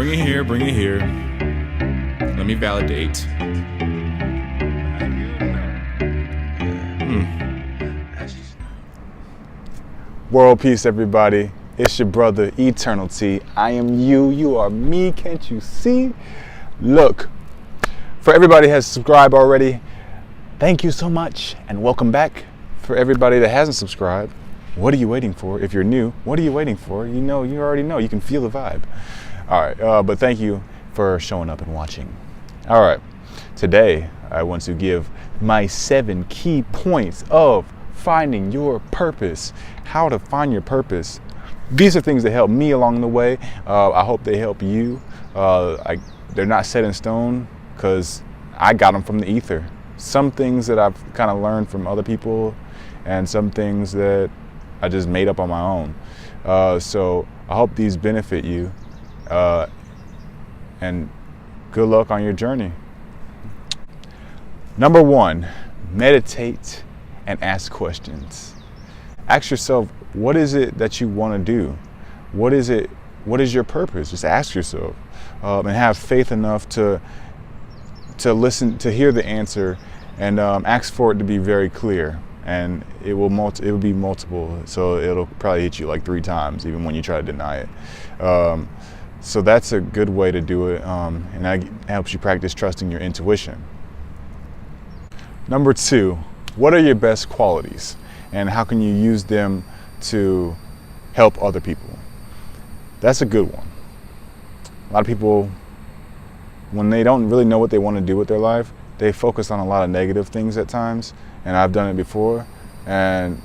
Bring it here, bring it here. Let me validate. World peace, everybody. It's your brother, Eternity. I am you. You are me. Can't you see? Look, for everybody who has subscribed already, thank you so much and welcome back. For everybody that hasn't subscribed, what are you waiting for? If you're new, what are you waiting for? You already know. You can feel the vibe. All right, but thank you for showing up and watching. All right, today I want to give my 7 key points of finding your purpose. How to find your purpose. These are things that help me along the way. I hope they help you. They're not set in stone because I got them from the ether. Some things that I've kind of learned from other people and some things that I just made up on my own. So I hope these benefit you and good luck on your journey. Number 1, meditate and ask questions. Ask yourself, what is it that you want to do? What is your purpose? Just ask yourself and have faith enough to listen, to hear the answer, and ask for it to be very clear. And it will be multiple, so it'll probably hit you like 3 times, even when you try to deny it. So that's a good way to do it, and that helps you practice trusting your intuition. Number 2, what are your best qualities, and how can you use them to help other people? That's a good one. A lot of people, when they don't really know what they want to do with their life, they focus on a lot of negative things at times, and I've done it before. And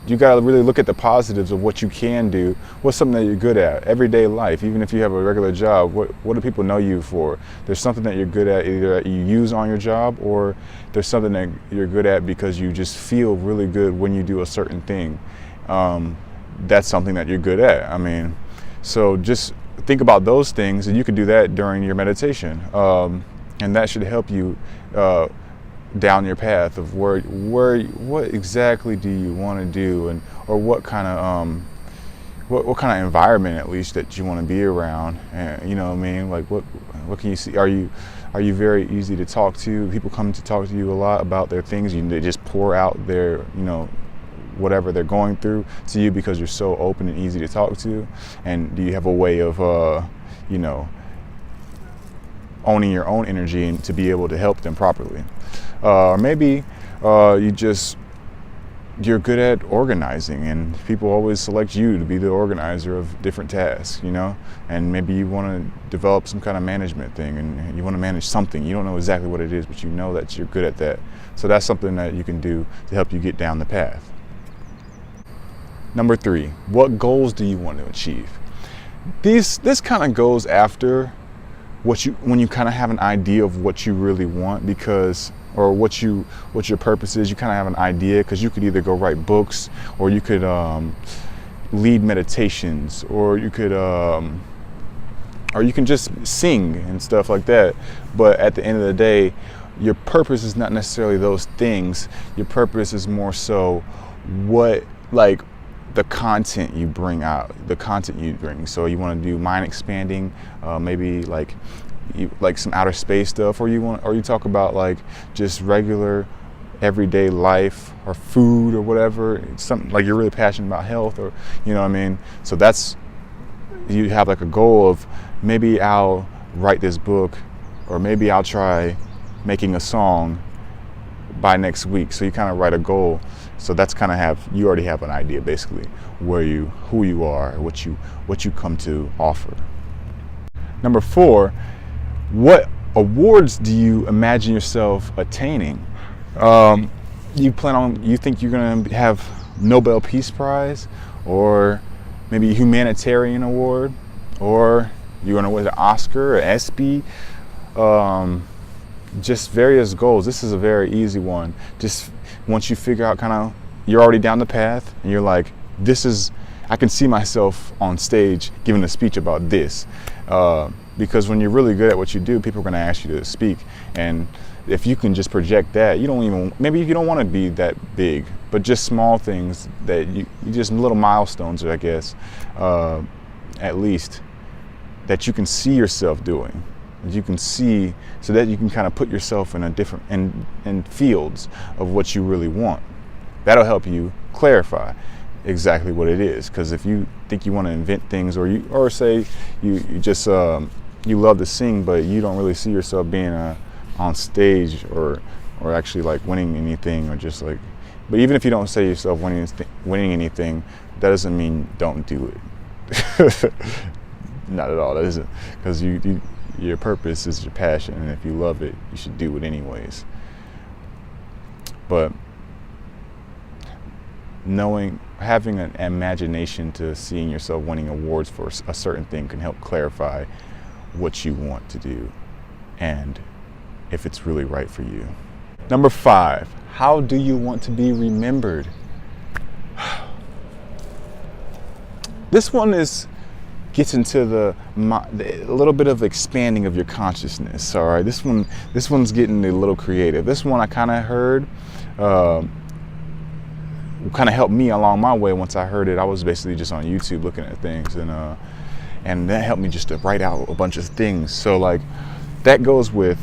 you gotta really look at the positives of what you can do. What's something that you're good at? Everyday life, even if you have a regular job, what do people know you for? There's something that you're good at, either that you use on your job, or there's something that you're good at because you just feel really good when you do a certain thing. That's something that you're good at. I mean, so just think about those things, and you can do that during your meditation. And that should help you down your path of what exactly do you want to do, and or what kind of what kind of environment at least that you want to be around. And you know what I mean, like what can you see? Are you very easy to talk to? People come to talk to you a lot about their things. They just pour out their whatever they're going through to you because you're so open and easy to talk to. And do you have a way of owning your own energy and to be able to help them properly? Or maybe you're good at organizing, and people always select you to be the organizer of different tasks, and maybe you want to develop some kind of management thing, and you want to manage something. You don't know exactly what it is, but you know that you're good at that. So that's something that you can do to help you get down the path. Number 3, what goals do you want to achieve? This kind of goes after when you kind of have an idea of what you really want, or what your purpose is. You kind of have an idea, because you could either go write books, or you could lead meditations, or you can just sing and stuff like that. But at the end of the day, your purpose is not necessarily those things. Your purpose is more so the content you bring out, So you want to do mind expanding, maybe like some outer space stuff, or you talk about like just regular everyday life or food or whatever. It's something like you're really passionate about health, or you know what I mean. So you have like a goal of, maybe I'll write this book, or maybe I'll try making a song by next week. So you kind of write a goal. So that's kind of you already have an idea basically who you are, what you come to offer. Number 4, what awards do you imagine yourself attaining? You think you're gonna have Nobel Peace Prize, or maybe a humanitarian award, or you're gonna win an Oscar or ESPY? Just various goals. This is a very easy one. Just once you figure out you're already down the path, and you're like, I can see myself on stage giving a speech about this. Because when you're really good at what you do, people are going to ask you to speak. And if you can just project that, maybe you don't want to be that big, but just small things that you just little milestones, I guess, at least, that you can see yourself doing. That you can see, so that you can kind of put yourself in a different, in fields of what you really want. That'll help you clarify exactly what it is. Because if you think you want to invent things, or say you just you love to sing, but you don't really see yourself being on stage or actually like winning anything, or just like, but even if you don't say yourself winning anything, that doesn't mean don't do it. Not at all. That isn't, because your purpose is your passion, and if you love it, you should do it anyways. But having an imagination to seeing yourself winning awards for a certain thing can help clarify what you want to do and if it's really right for you. Number 5, how do you want to be remembered? This one gets into a little bit of expanding of your consciousness. All right, this one's getting a little creative. This one I kind of heard kind of helped me along my way. Once I heard it, I was basically just on YouTube looking at things, and that helped me just to write out a bunch of things. So like that goes with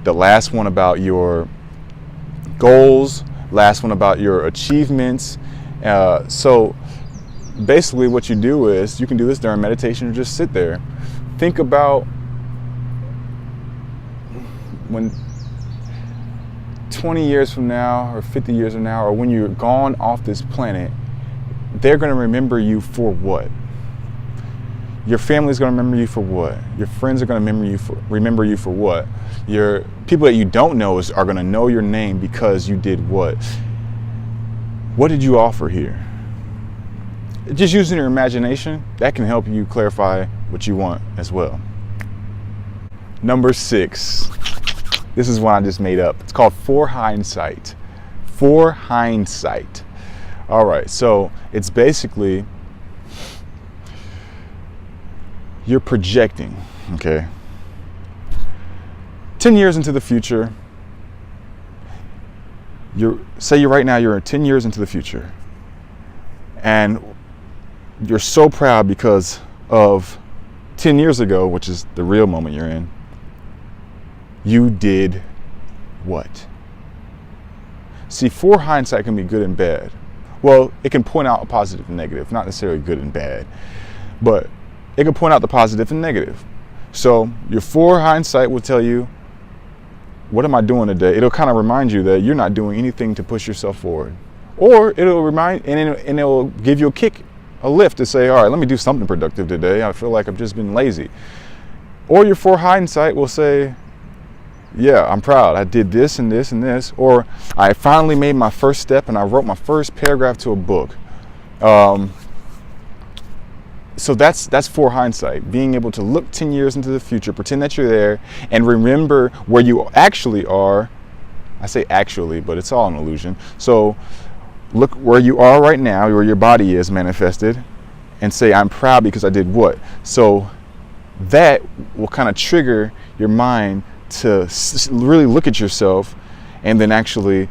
the last one about your goals, last one about your achievements. So basically what you do is, you can do this during meditation or just sit there. Think about when 20 years from now or 50 years from now, or when you're gone off this planet, they're going to remember you for what? Your family's going to remember you for what? Your friends are going to remember you for what? Your people that you don't know are going to know your name because you did what? What did you offer here? Just using your imagination, that can help you clarify what you want as well. Number 6. This is one I just made up. It's called For Hindsight. For Hindsight. All right, so it's basically you're projecting, okay? 10 years into the future, say right now you're 10 years into the future, and you're so proud because of 10 years ago, which is the real moment you're in, you did what? See, for hindsight can be good and bad. Well, it can point out a positive and negative, not necessarily good and bad, but it can point out the positive and negative. So your for hindsight will tell you, what am I doing today? It'll kind of remind you that you're not doing anything to push yourself forward. Or it'll remind, and it'll give you a lift to say, all right, let me do something productive today. I feel like I've just been lazy. Or your for hindsight will say, yeah, I'm proud. I did this and this and this. Or I finally made my first step and I wrote my first paragraph to a book. So that's for hindsight, being able to look 10 years into the future, pretend that you're there, and remember where you actually are. I say actually, but it's all an illusion. So look where you are right now, where your body is manifested, and say, I'm proud because I did what? So that will kind of trigger your mind to really look at yourself and then actually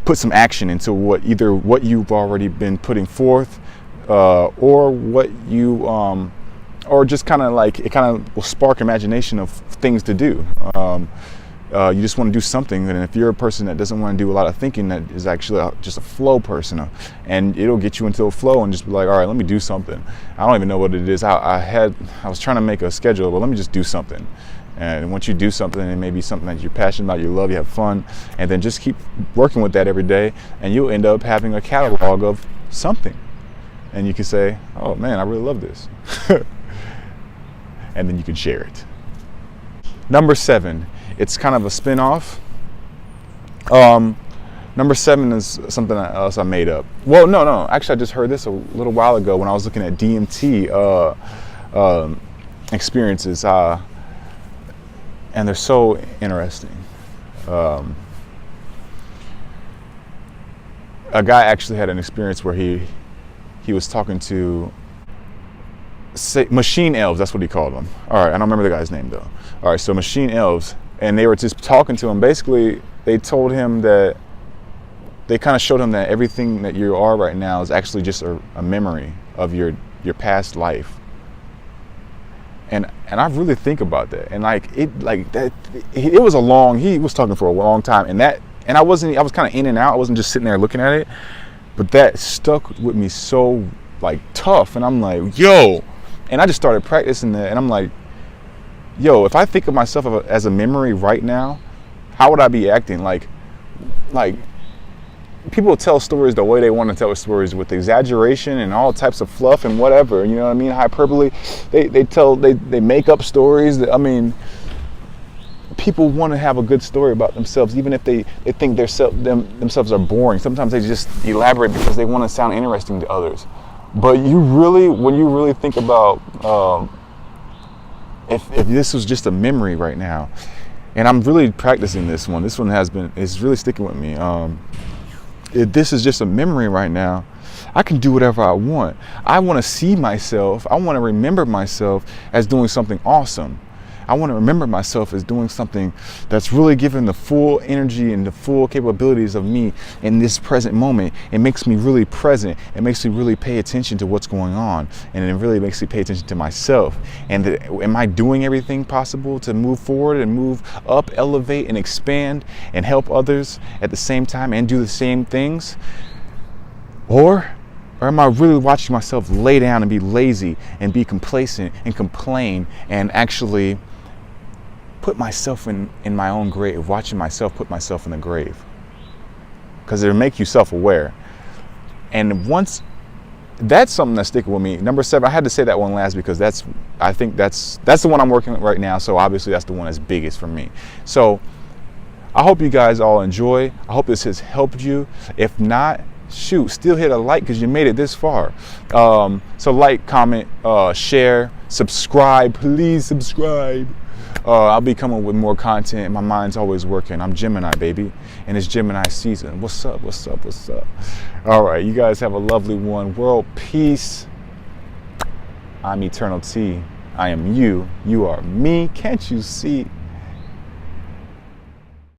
put some action into either what you've already been putting forth, or what you, or just kind of like, it kind of will spark imagination of things to do. You just want to do something, and if you're a person that doesn't want to do a lot of thinking, that is actually just a flow person, and it'll get you into a flow and just be like, all right, let me do something. I don't even know what it is. I was trying to make a schedule, but let me just do something. And once you do something, it may be something that you're passionate about, you love, you have fun, and then just keep working with that every day, and you'll end up having a catalog of something. And you can say, oh man, I really love this. And then you can share it. Number 7, it's kind of a spin-off. Number 7 is something else I made up. Well, no, actually I just heard this a little while ago when I was looking at DMT experiences, and they're so interesting. A guy actually had an experience where he was talking to machine elves. That's what he called them. All right, I don't remember the guy's name though. All right, so machine elves, and they were just talking to him. Basically, they told him that, they kind of showed him that everything that you are right now is actually just a memory of your your past life. And I really think about that. And it was he was talking for a long time, and I was kind of in and out. I wasn't just sitting there looking at it, but that stuck with me so like tough. And I'm like, yo, and I just started practicing that. And I'm like, yo, if I think of myself as a memory right now, how would I be acting? Like people tell stories the way they want to tell stories, with exaggeration and all types of fluff and whatever, you know what I mean? Hyperbole. They make up stories. I mean, people want to have a good story about themselves, even if they think themselves are boring. Sometimes they just elaborate because they want to sound interesting to others. But when you really think about if this was just a memory right now, and I'm really practicing this one. This one is really sticking with me. If this is just a memory right now, I can do whatever I want. I want to see myself. I want to remember myself as doing something awesome. I want to remember myself as doing something that's really giving the full energy and the full capabilities of me in this present moment. It makes me really present. It makes me really pay attention to what's going on. And it really makes me pay attention to myself. And am I doing everything possible to move forward and move up, elevate and expand and help others at the same time and do the same things? Or am I really watching myself lay down and be lazy and be complacent and complain and actually put myself in my own grave, watching myself put myself in the grave? Because it'll make you self-aware. And once, that's something that's sticking with me. Number 7, I had to say that one last because I think that's the one I'm working with right now. So obviously that's the one that's biggest for me. So I hope you guys all enjoy. I hope this has helped you. If not, shoot, still hit a like because you made it this far. So like, comment, share, subscribe. Please subscribe. I'll be coming with more content. My mind's always working. I'm Gemini, baby, and it's Gemini season. What's up? What's up? What's up? All right, you guys have a lovely one. World peace. I'm Eternal T. I am you. You are me. Can't you see?